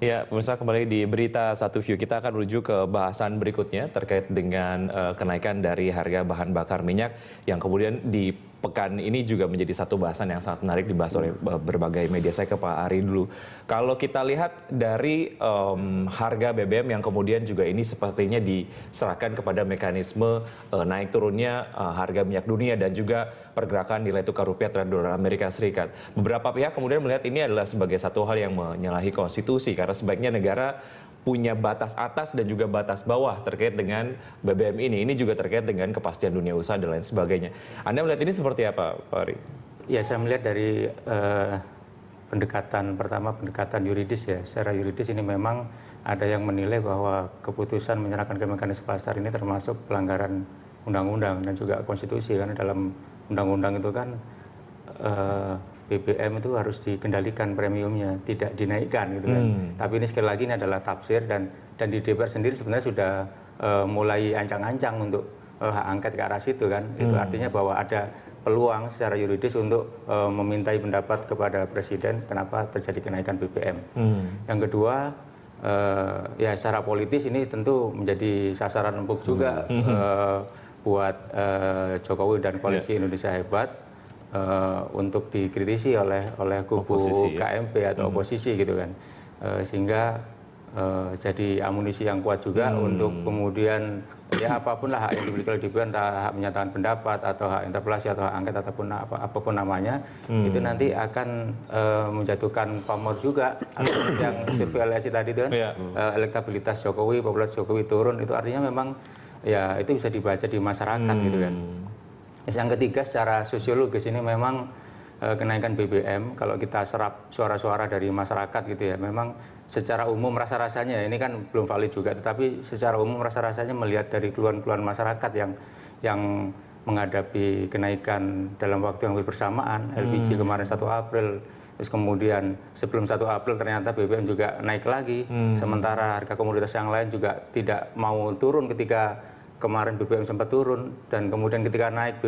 Ya, pemirsa kembali di Berita Satu View. Kita akan menuju ke bahasan berikutnya terkait dengan kenaikan dari harga bahan bakar minyak yang kemudian di pekan ini juga menjadi satu bahasan yang sangat menarik dibahas oleh berbagai media. Saya ke Pak Ari dulu. Kalau kita lihat dari harga BBM yang kemudian juga ini sepertinya diserahkan kepada mekanisme naik turunnya harga minyak dunia dan juga pergerakan nilai tukar rupiah terhadap dolar Amerika Serikat. Beberapa pihak kemudian melihat ini adalah sebagai satu hal yang menyalahi konstitusi karena sebaiknya negara punya batas atas dan juga batas bawah terkait dengan BBM ini. Ini juga terkait dengan kepastian dunia usaha dan lain sebagainya. Anda melihat ini seperti apa, Pak Ari? Ya, saya melihat dari pendekatan pertama, pendekatan yuridis ya. Secara yuridis ini memang ada yang menilai bahwa keputusan menyerahkan ke mekanisme pasar ini termasuk pelanggaran undang-undang dan juga konstitusi, karena dalam undang-undang itu kan BBM itu harus dikendalikan premiumnya, tidak dinaikkan gitu kan. Tapi ini sekali lagi ini adalah tafsir dan di DPR sendiri sebenarnya sudah mulai ancang-ancang untuk hak angket ke arah situ kan. Itu artinya bahwa ada peluang secara yuridis untuk memintai pendapat kepada Presiden kenapa terjadi kenaikan BBM. Yang kedua, ya secara politis ini tentu menjadi sasaran empuk juga buat Jokowi dan koalisi Indonesia Hebat. Untuk dikritisi oleh kubu oposisi, KMP atau oposisi gitu kan, sehingga jadi amunisi yang kuat juga untuk kemudian ya apapun lah hak yang dimiliki oleh DPR, entah hak menyatakan pendapat atau hak interpelasi atau hak angket ataupun apapun namanya, itu nanti akan menjatuhkan pamor juga. Yang survei LSI tadi itu kan, elektabilitas Jokowi, popularitas Jokowi turun, itu artinya memang ya itu bisa dibaca di masyarakat gitu kan. Yang ketiga, secara sosiologis ini memang kenaikan BBM, kalau kita serap suara-suara dari masyarakat gitu ya, memang secara umum rasa-rasanya, ini kan belum valid juga, tetapi secara umum rasa-rasanya melihat dari keluhan-keluhan masyarakat yang menghadapi kenaikan dalam waktu yang bersamaan, LPG kemarin 1 April, terus kemudian sebelum 1 April ternyata BBM juga naik lagi, sementara harga komoditas yang lain juga tidak mau turun ketika kemarin BBM sempat turun, dan kemudian ketika naik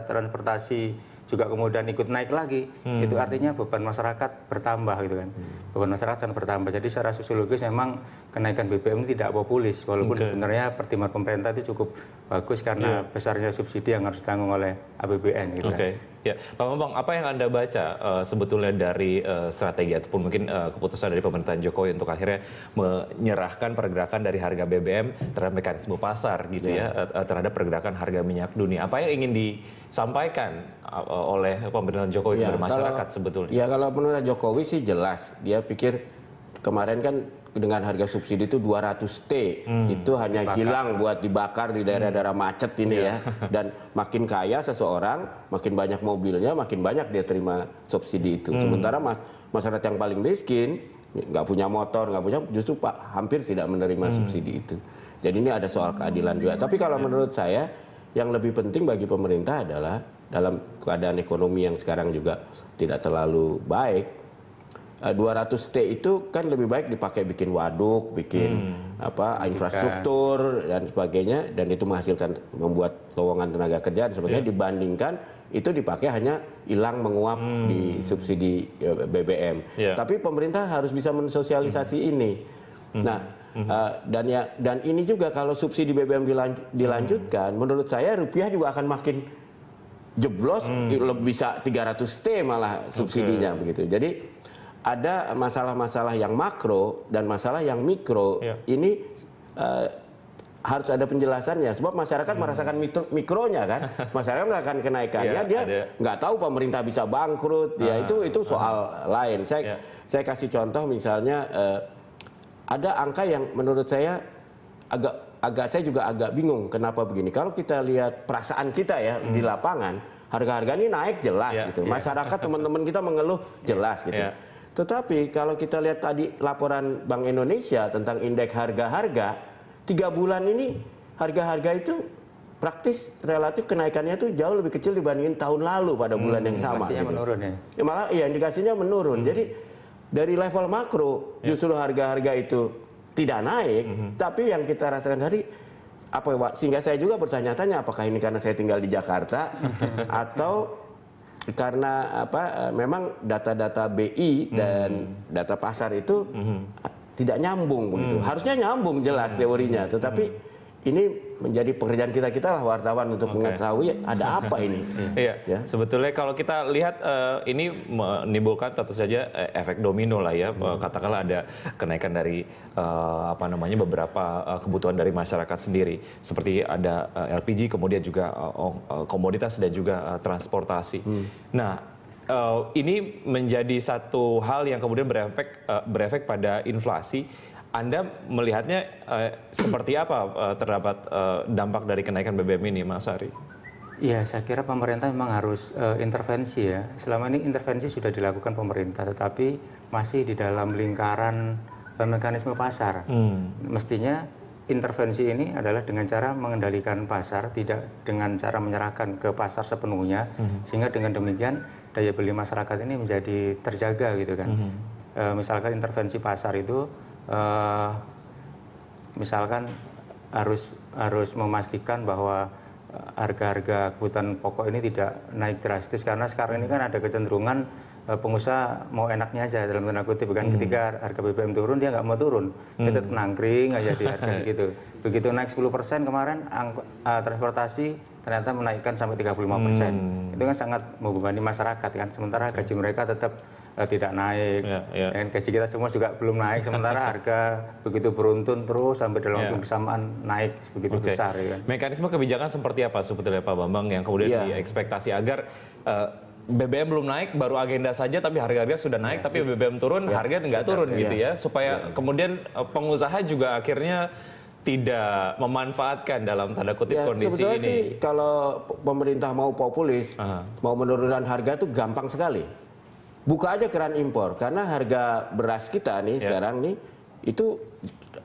transportasi juga kemudian ikut naik lagi. Itu artinya beban masyarakat bertambah gitu kan. Beban masyarakat akan bertambah. Jadi secara sosiologis memang kenaikan BBM ini tidak populis, walaupun sebenarnya pertimbangan pemerintah itu cukup bagus karena besarnya subsidi yang harus ditanggung oleh APBN gitu kan. Ya, Pak Bambang, apa yang Anda baca sebetulnya dari strategi ataupun mungkin keputusan dari pemerintahan Jokowi untuk akhirnya menyerahkan pergerakan dari harga BBM terhadap mekanisme pasar gitu ya, terhadap pergerakan harga minyak dunia. Apa yang ingin disampaikan oleh pemerintahan Jokowi kepada masyarakat sebetulnya? Ya, kalau menurut Jokowi sih jelas, dia pikir kemarin kan dengan harga subsidi itu 200 T itu hanya hilang buat dibakar di daerah-daerah macet ini ya. Dan makin kaya seseorang, makin banyak mobilnya, makin banyak dia terima subsidi itu. Sementara masyarakat yang paling miskin, nggak punya motor, nggak punya, justru hampir tidak menerima subsidi itu. Jadi ini ada soal keadilan juga. Tapi kalau menurut saya yang lebih penting bagi pemerintah adalah dalam keadaan ekonomi yang sekarang juga tidak terlalu baik, 200 T itu kan lebih baik dipakai bikin waduk, bikin infrastruktur dan sebagainya, dan itu menghasilkan, membuat lowongan tenaga kerja dan sebagainya, dibandingkan itu dipakai hanya hilang menguap di subsidi BBM. Tapi pemerintah harus bisa mensosialisasi ini. Nah, dan ini juga kalau subsidi BBM dilanjutkan, menurut saya rupiah juga akan makin jeblos, bisa 300 T malah subsidinya begitu. Jadi ada masalah-masalah yang makro dan masalah yang mikro. Ini harus ada penjelasannya, sebab masyarakat merasakan mikronya kan. Masyarakat merasakan kenaikannya, dia nggak tahu pemerintah bisa bangkrut, ya itu soal lain. Saya kasih contoh misalnya, ada angka yang menurut saya saya juga agak bingung kenapa begini. Kalau kita lihat perasaan kita ya di lapangan, harga-harga ini naik jelas gitu. Masyarakat teman-teman kita mengeluh jelas gitu. Tetapi kalau kita lihat tadi laporan Bank Indonesia tentang indeks harga-harga, 3 bulan ini harga-harga itu praktis relatif kenaikannya itu jauh lebih kecil dibandingin tahun lalu pada bulan yang sama. Indikasinya gitu. menurun ya? Malah ya indikasinya menurun. Jadi dari level makro justru harga-harga itu tidak naik, tapi yang kita rasakan tadi sehingga saya juga bertanya-tanya apakah ini karena saya tinggal di Jakarta atau karena apa? Memang data-data BI dan data pasar itu tidak nyambung begitu. Harusnya nyambung jelas teorinya, tetapi ini menjadi pekerjaan kita lah wartawan untuk mengetahui ada apa ini. Iya, ya. Sebetulnya kalau kita lihat ini menimbulkan tentu saja efek domino lah ya. Katakanlah ada kenaikan dari beberapa kebutuhan dari masyarakat sendiri, seperti ada LPG, kemudian juga komoditas dan juga transportasi. Nah, ini menjadi satu hal yang kemudian berefek pada inflasi. Anda melihatnya seperti apa terdapat dampak dari kenaikan BBM ini, Mas Ari? Iya, saya kira pemerintah memang harus intervensi ya. Selama ini intervensi sudah dilakukan pemerintah, tetapi masih di dalam lingkaran mekanisme pasar. Mestinya intervensi ini adalah dengan cara mengendalikan pasar, tidak dengan cara menyerahkan ke pasar sepenuhnya, sehingga dengan demikian daya beli masyarakat ini menjadi terjaga gitu kan. Misalkan intervensi pasar itu misalkan harus memastikan bahwa harga-harga kebutuhan pokok ini tidak naik drastis, karena sekarang ini kan ada kecenderungan pengusaha mau enaknya aja dalam tanda kutip kan. Ketika harga BBM turun dia nggak mau turun, dia tetap nangkring aja di harga segitu. Begitu naik 10% kemarin transportasi ternyata menaikkan sampai 35%. Itu kan sangat membebani masyarakat kan, sementara gaji mereka tetap tidak naik, dan gaji kita semua juga belum naik, sementara harga begitu beruntun terus sampai dalam waktu bersamaan naik begitu besar. Ya kan? Mekanisme kebijakan seperti apa sebetulnya Pak Bambang yang kemudian diekspektasi agar BBM belum naik, baru agenda saja, tapi harga-harga sudah naik, tapi BBM turun, harga nggak turun gitu ya, supaya kemudian pengusaha juga akhirnya tidak memanfaatkan dalam tanda kutip kondisi sebetulnya ini. Sih, kalau pemerintah mau populis, mau menurunkan harga itu gampang sekali. Buka aja keran impor, karena harga beras kita nih sekarang nih itu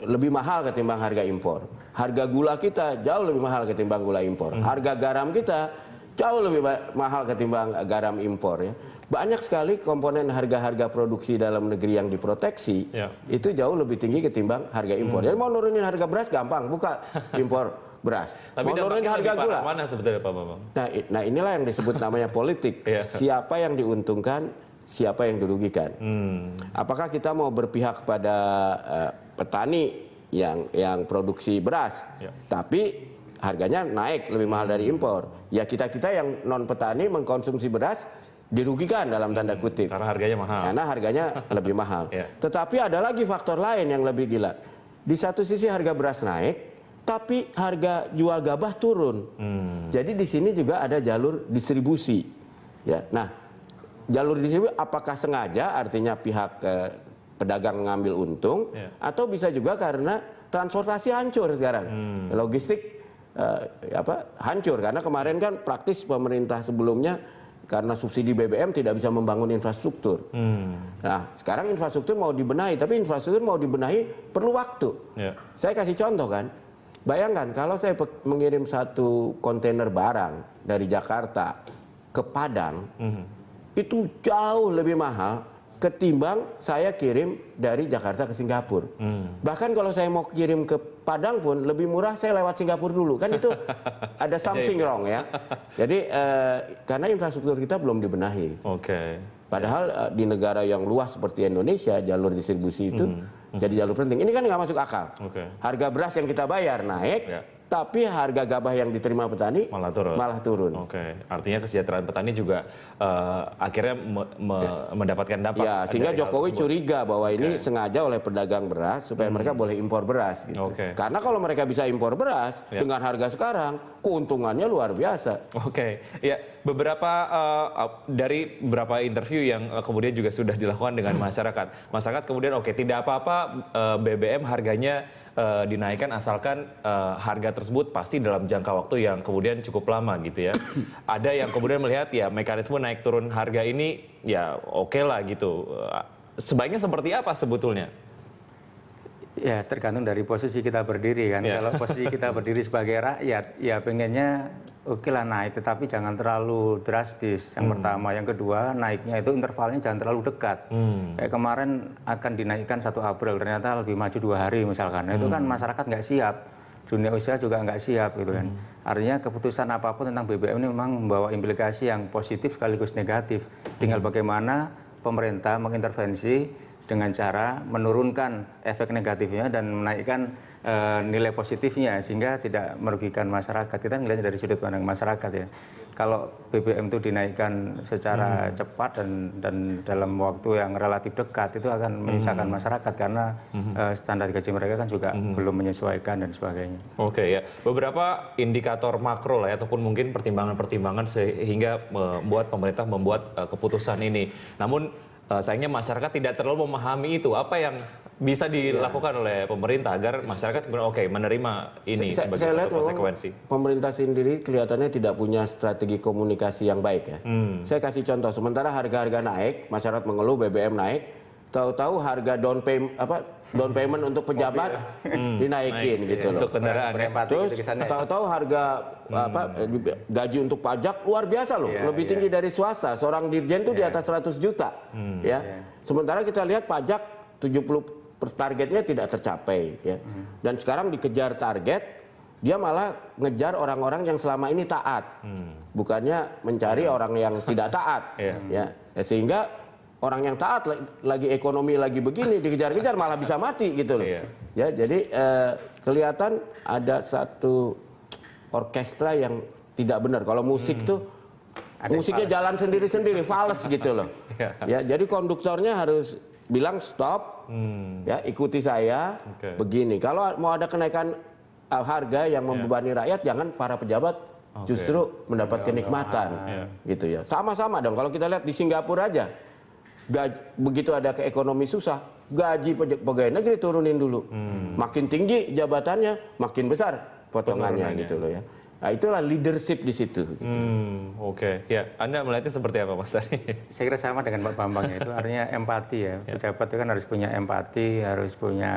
lebih mahal ketimbang harga impor. Harga gula kita jauh lebih mahal ketimbang gula impor. Harga garam kita jauh lebih mahal ketimbang garam impor ya. Banyak sekali komponen harga-harga produksi dalam negeri yang diproteksi itu jauh lebih tinggi ketimbang harga impor. Jadi mau nurunin harga beras gampang, buka impor beras. Tapi mau nurunin harga gula. Mana sebetulnya Pak Bambang? Nah inilah yang disebut namanya politik. Siapa yang diuntungkan, siapa yang dirugikan. Apakah kita mau berpihak pada petani yang produksi beras, tapi harganya naik lebih mahal dari impor? Ya kita yang non petani mengkonsumsi beras dirugikan dalam tanda kutip. Karena harganya mahal. Karena harganya lebih mahal. Tetapi ada lagi faktor lain yang lebih gila. Di satu sisi harga beras naik, tapi harga jual gabah turun. Jadi di sini juga ada jalur distribusi. Ya, nah jalur distribusi apakah sengaja, artinya pihak pedagang mengambil untung, atau bisa juga karena transportasi hancur sekarang, logistik hancur, karena kemarin kan praktis pemerintah sebelumnya karena subsidi BBM tidak bisa membangun infrastruktur. Nah sekarang infrastruktur mau dibenahi, tapi infrastruktur mau dibenahi perlu waktu. Saya kasih contoh kan, bayangkan kalau saya mengirim satu kontainer barang dari Jakarta ke Padang, itu jauh lebih mahal ketimbang saya kirim dari Jakarta ke Singapura. Bahkan kalau saya mau kirim ke Padang pun lebih murah saya lewat Singapura dulu. Kan itu ada something wrong ya. Jadi karena infrastruktur kita belum dibenahi. Padahal di negara yang luas seperti Indonesia, jalur distribusi itu jadi jalur penting. Ini kan nggak masuk akal. Harga beras yang kita bayar naik, tapi harga gabah yang diterima petani malah turun. Artinya kesejahteraan petani juga akhirnya mendapatkan dampak. Ya, sehingga Jokowi curiga bahwa ini sengaja oleh pedagang beras supaya mereka boleh impor beras. Gitu. Karena kalau mereka bisa impor beras dengan harga sekarang, keuntungannya luar biasa. Ya, beberapa dari beberapa interview yang kemudian juga sudah dilakukan dengan masyarakat. Masyarakat kemudian tidak apa-apa BBM harganya dinaikkan asalkan harga tersebut pasti dalam jangka waktu yang kemudian cukup lama gitu ya. Ada yang kemudian melihat ya mekanisme naik turun harga ini ya lah gitu. Sebaiknya seperti apa sebetulnya? Ya tergantung dari posisi kita berdiri kan. Kalau posisi kita berdiri sebagai rakyat, ya pengennya lah naik, tetapi jangan terlalu drastis. Yang pertama, yang kedua naiknya itu intervalnya jangan terlalu dekat. Kayak kemarin akan dinaikkan 1 April, ternyata lebih maju 2 hari misalkan. Nah, itu kan masyarakat nggak siap. dunia usaha juga nggak siap gitu kan. Artinya keputusan apapun tentang BBM ini memang membawa implikasi yang positif sekaligus negatif. Tinggal bagaimana pemerintah mengintervensi dengan cara menurunkan efek negatifnya dan menaikkan nilai positifnya sehingga tidak merugikan masyarakat. Kita melihatnya dari sudut pandang masyarakat ya. Kalau BBM itu dinaikkan secara cepat dan dalam waktu yang relatif dekat itu akan menyusahkan masyarakat karena standar gaji mereka kan juga belum menyesuaikan dan sebagainya. Oke ya, beberapa indikator makro lah ya, ataupun mungkin pertimbangan-pertimbangan sehingga membuat pemerintah membuat keputusan ini. Namun sayangnya masyarakat tidak terlalu memahami itu. Apa yang bisa dilakukan oleh pemerintah agar masyarakat menerima ini sebagai satu konsekuensi? Pemerintah sendiri kelihatannya tidak punya strategi komunikasi yang baik ya. Saya kasih contoh, sementara harga-harga naik, masyarakat mengeluh BBM naik, tahu-tahu harga down payment untuk pejabat dinaikin gitu loh. Untuk kendaraan. Terus tahu-tahu harga gaji untuk pajak luar biasa loh, lebih tinggi dari swasta. Seorang dirjen tuh di atas 100 juta. Sementara kita lihat pajak 70 targetnya tidak tercapai ya. Dan sekarang dikejar target, dia malah ngejar orang-orang yang selama ini taat. Bukannya mencari orang yang tidak taat. Sehingga orang yang taat lagi ekonomi lagi begini dikejar-kejar malah bisa mati gitu loh. Ya, jadi kelihatan ada satu orkestra yang tidak benar. Kalau musik tuh musiknya jalan sendiri-sendiri, fals gitu loh. Ya, jadi konduktornya harus bilang stop, ya ikuti saya begini. Kalau mau ada kenaikan harga yang membebani rakyat, jangan para pejabat justru mendapat kenikmatan, gitu ya. Sama-sama dong. Kalau kita lihat di Singapura aja, begitu ada ke ekonomi susah, gaji pegawai negeri turunin dulu, makin tinggi jabatannya, makin besar potongannya gitu loh ya. Nah, itulah leadership di situ. Gitu. Oke, ya. Anda melihatnya seperti apa, Mas Tari? Saya kira sama dengan Pak Bambang ya. Itu artinya empati ya. Pejabat itu kan harus punya empati, harus punya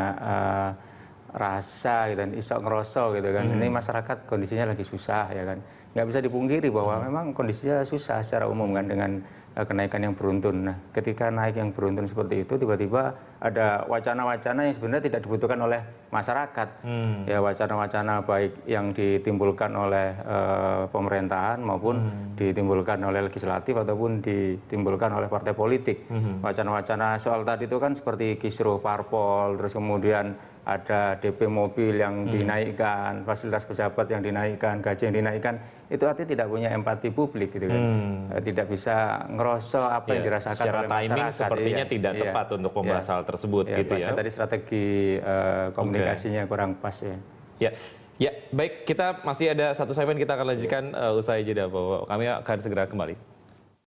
rasa gitu, dan isok ngerosok gitu kan. Ini masyarakat kondisinya lagi susah ya kan. Nggak bisa dipungkiri bahwa memang kondisinya susah secara umum kan dengan kenaikan yang beruntun. Nah, ketika naik yang beruntun seperti itu, tiba-tiba ada wacana-wacana yang sebenarnya tidak dibutuhkan oleh masyarakat. Ya, wacana-wacana baik yang ditimbulkan oleh pemerintahan maupun ditimbulkan oleh legislatif ataupun ditimbulkan oleh partai politik. Wacana-wacana soal tadi itu kan seperti kisruh parpol, terus kemudian ada DP mobil yang dinaikkan, fasilitas pejabat yang dinaikkan, gaji yang dinaikkan, itu artinya tidak punya empati publik gitu kan. Tidak bisa ngerosok apa yang dirasakan secara oleh masyarakat. timing sepertinya tidak tepat untuk membahas hal tersebut gitu ya. Tadi strategi komunikasinya kurang pas ya. Ya, baik, kita masih ada satu segmen, kita akan lanjutkan usai jeda, Bapak. Kami akan segera kembali.